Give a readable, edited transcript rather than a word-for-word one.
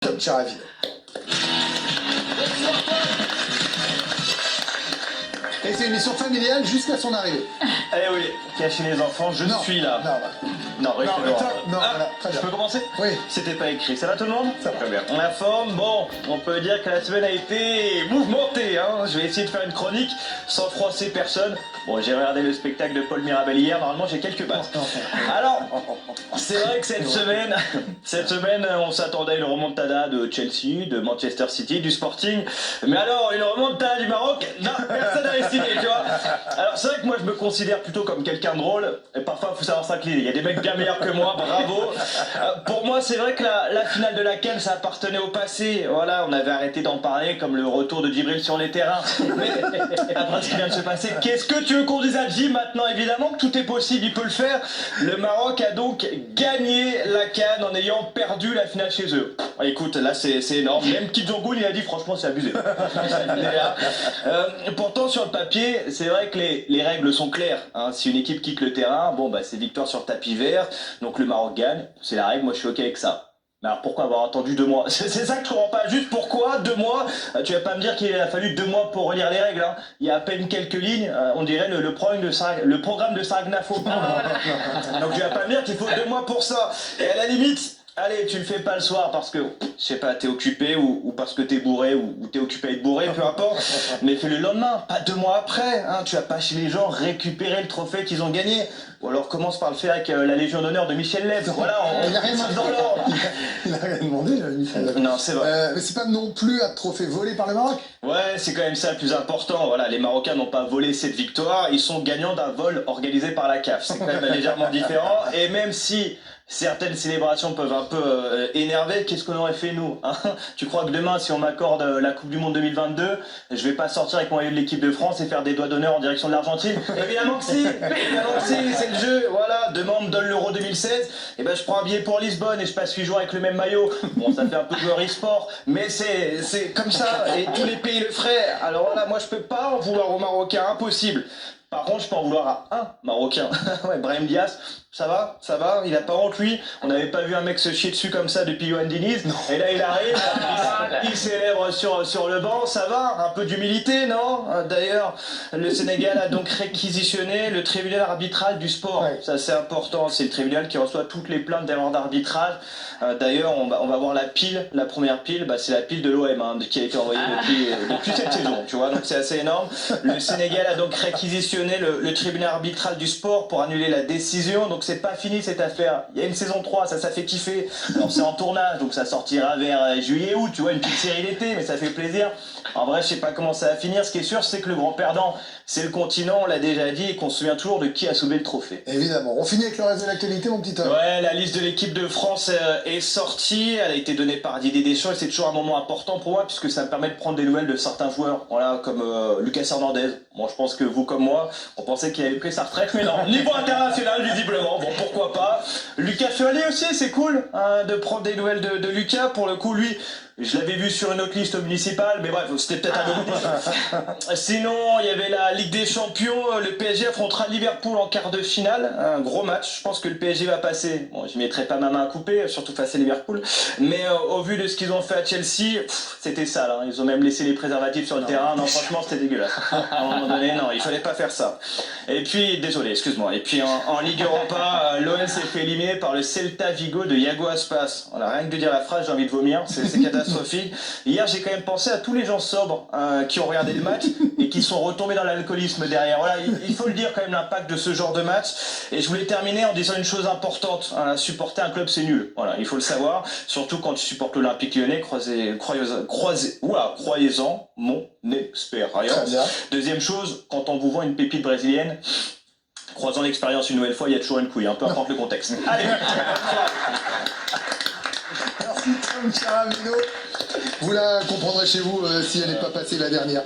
Comme Charaville. Et c'est une émission familiale jusqu'à son arrivée. Eh oui, cacher les enfants, je suis là. Non, voilà, très je bien. peux commencer? Oui. C'était pas écrit. Ça va tout le monde? Ça va. Très bien. La forme, bon, on peut dire que la semaine a été mouvementée. Hein. Je vais essayer de faire une chronique sans froisser personne. Bon, j'ai regardé le spectacle de Paul Mirabel hier. Normalement, j'ai quelques bases. Alors, c'est vrai que cette semaine, on s'attendait à une remontada de Chelsea, de Manchester City, du Sporting. Mais alors, une remontada du Maroc, non, personne n'a estimé, tu vois. Alors, c'est vrai que moi, je me considère plutôt comme quelqu'un de drôle. Et parfois, il faut savoir s'incliner. Il y a des mecs bien meilleurs que moi, bravo. Pour moi, c'est vrai que la finale de la CAN, ça appartenait au passé. Voilà, on avait arrêté d'en parler, comme le retour de Djibril sur les terrains. Mais après ce qui vient de se passer, qu'est-ce que tu veux qu'on dise à Djib maintenant? Évidemment que tout est possible, il peut le faire. Le Maroc a donc gagné la CAN en ayant perdu la finale chez eux. Écoute, là, c'est énorme. Même Kim Jong-un, il a dit, franchement, c'est abusé. Pourtant, sur le papier, c'est vrai que les règles sont claires. Hein. Si une équipe quitte le terrain, bon, bah, c'est victoire sur tapis vert. Donc le Maroc gagne. C'est la règle, moi, je suis OK avec ça. Mais alors pourquoi avoir attendu 2 mois? C'est ça que je comprends pas. Juste pourquoi 2 mois? Tu vas pas me dire qu'il a fallu 2 mois pour relire les règles. Hein. Il y a à peine quelques lignes. On dirait le programme de Saragnafo. Donc tu vas pas me dire qu'il faut 2 mois pour ça. Et à la limite, allez, tu le fais pas le soir parce que, je sais pas, t'es occupé ou parce que t'es bourré ou t'es occupé à être bourré, peu importe. Mais fais le lendemain, pas 2 mois après. Hein. Tu vas pas chez les gens récupérer le trophée qu'ils ont gagné. Ou alors commence par le faire avec la Légion d'honneur de Michel Leb. Voilà, Il a rien demandé. dans l'ordre. Il a rien demandé, Michel. Non, c'est vrai. Mais c'est pas non plus un trophée volé par le Maroc. Ouais, c'est quand même ça le plus important. Voilà, les Marocains n'ont pas volé cette victoire, ils sont gagnants d'un vol organisé par la CAF. C'est quand même légèrement différent. Et même si certaines célébrations peuvent un peu énerver, qu'est-ce qu'on aurait fait nous, hein? Tu crois que demain, si on m'accorde la Coupe du Monde 2022, je vais pas sortir avec mon maillot de l'équipe de France et faire des doigts d'honneur en direction de l'Argentine? Évidemment que si, évidemment que si, c'est le jeu. Voilà, demain on me donne l'Euro 2016, et ben je prends un billet pour Lisbonne et je passe 8 jours avec le même maillot. Bon, ça fait un peu joueur e-sport, mais c'est comme ça, et tous les pays le feraient. Alors voilà, moi je peux pas en vouloir aux Marocains, impossible. Par contre, je peux en vouloir à un Marocain. Ouais, Brahim Diaz, ça va, il a pas honte lui. On n'avait pas vu un mec se chier dessus comme ça depuis Yoann Diniz. Et là il arrive, il célèbre sur le banc, ça va, un peu d'humilité, non? D'ailleurs, le Sénégal a donc réquisitionné le tribunal arbitral du sport. Ouais. Ça c'est important, c'est le tribunal qui reçoit toutes les plaintes d'erreurs d'arbitrage. D'ailleurs, on va voir la pile, la première pile, bah, c'est la pile de l'OM hein, qui a été envoyée depuis cette saison, tu vois, donc c'est assez énorme. Le Sénégal a donc réquisitionné le tribunal arbitral du sport pour annuler la décision, donc c'est pas fini cette affaire. Il y a une saison 3, ça fait kiffer. Alors c'est en tournage, donc ça sortira vers juillet-août, tu vois, une petite série d'été, mais ça fait plaisir. En vrai, je sais pas comment ça va finir, ce qui est sûr, c'est que le grand perdant, c'est le continent, on l'a déjà dit, et qu'on se souvient toujours de qui a soulevé le trophée. Évidemment. On finit avec le reste de l'actualité, mon petit homme. Ouais, la liste de l'équipe de France est sortie, elle a été donnée par Didier Deschamps, et c'est toujours un moment important pour moi, puisque ça me permet de prendre des nouvelles de certains joueurs, voilà, comme Lucas Hernandez. Moi, je pense que vous comme moi, on pensait qu'il avait pris sa retraite, mais non, niveau international, visiblement, bon, pourquoi pas. Lucas Chevalier aussi, c'est cool hein, de prendre des nouvelles de Lucas, pour le coup, lui... Je l'avais vu sur une autre liste municipale, mais bref, c'était peut-être un peu... Sinon, il y avait la Ligue des Champions, le PSG affrontera Liverpool en quart de finale, un gros match, je pense que le PSG va passer. Bon, je mettrai pas ma main à couper, surtout face à Liverpool, mais au vu de ce qu'ils ont fait à Chelsea, c'était sale, hein. Ils ont même laissé les préservatifs sur le terrain, non franchement c'était dégueulasse. À un moment donné, non, il fallait pas faire ça. Et puis, désolé, excuse-moi, et puis en Ligue Europa, l'OL s'est fait éliminer par le Celta Vigo de Iago Aspas. Voilà, rien que de dire la phrase, j'ai envie de vomir, c'est catastrophique. Hier, j'ai quand même pensé à tous les gens sobres qui ont regardé le match et qui sont retombés dans l'alcoolisme derrière. Voilà, il faut le dire quand même l'impact de ce genre de match. Et je voulais terminer en disant une chose importante. Hein, supporter un club, c'est nul. Voilà, il faut le savoir. Surtout quand tu supportes l'Olympique Lyonnais, croyez-en mon expérience. Deuxième chose, quand on vous vend une pépite brésilienne, croisant l'expérience une nouvelle fois, il y a toujours une couille, hein, peu importe le contexte. Allez. Merci Tom Charavino. Vous la comprendrez chez vous si elle n'est pas passée la dernière.